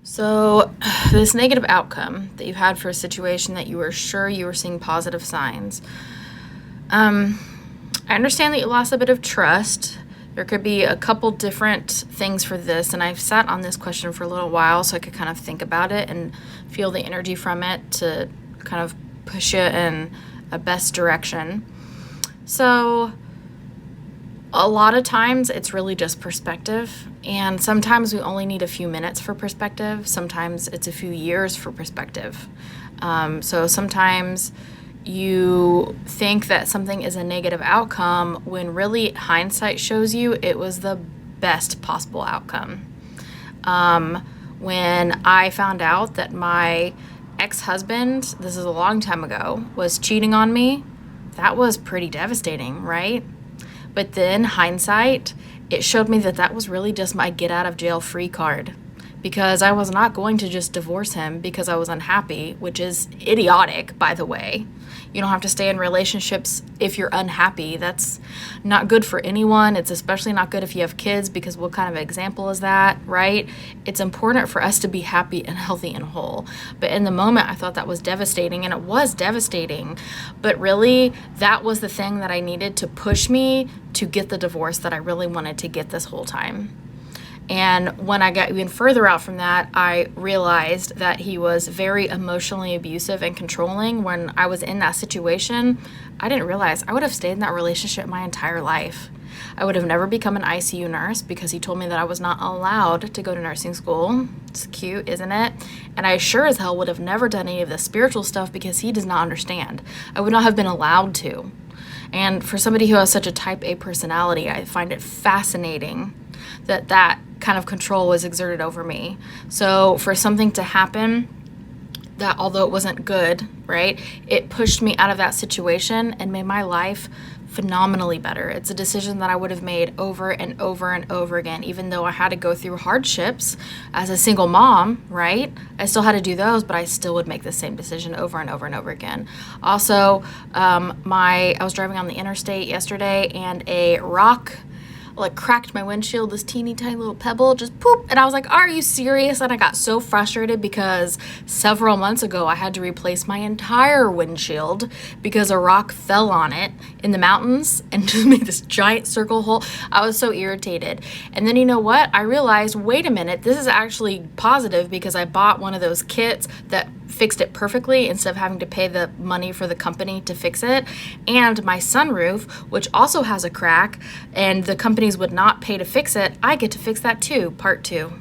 So, this negative outcome that you've had for a situation that you were sure you were seeing positive signs. Um, I understand that you lost a bit of trust. There could be a couple different things for this, and I've sat on this question for a little while so I could kind of think about it and feel the energy from it to kind of push it in a best direction. So, a lot of times it's really just perspective, and sometimes we only need a few minutes for perspective. Sometimes it's a few years for perspective. So sometimes you think that something is a negative outcome when really hindsight shows you it was the best possible outcome. When I found out that my ex-husband, this is a long time ago, was cheating on me, that was pretty devastating, right? But then, hindsight, it showed me that that was really just my get out of jail free card. Because I was not going to just divorce him because I was unhappy, which is idiotic, by the way. You don't have to stay in relationships if you're unhappy. That's not good for anyone. It's especially not good if you have kids, because what kind of example is that, right? It's important for us to be happy and healthy and whole. But in the moment, I thought that was devastating, and it was devastating. But really, that was the thing that I needed to push me to get the divorce that I really wanted to get this whole time. And when I got even further out from that, I realized that he was very emotionally abusive and controlling. When I was in that situation, I didn't realize I would have stayed in that relationship my entire life. I would have never become an ICU nurse because he told me that I was not allowed to go to nursing school. It's cute, isn't it? And I sure as hell would have never done any of the spiritual stuff because he does not understand. I would not have been allowed to. And for somebody who has such a type A personality, I find it fascinating that that kind of control was exerted over me. So for something to happen that, although it wasn't good, right, it pushed me out of that situation and made my life phenomenally better. It's a decision that I would have made over and over and over again, even though I had to go through hardships as a single mom, right? I still had to do those, but I still would make the same decision over and over and over again. Also, I was driving on the interstate yesterday, and a rock cracked my windshield, this teeny tiny little pebble, just poop. And I was like, are you serious? And I got so frustrated because several months ago I had to replace my entire windshield because a rock fell on it in the mountains and just made this giant circle hole. I was so irritated. And then, you know what? I realized, wait a minute, this is actually positive because I bought one of those kits that fixed it perfectly instead of having to pay the money for the company to fix it. And my sunroof, which also has a crack, and the companies would not pay to fix it, I get to fix that too, part two.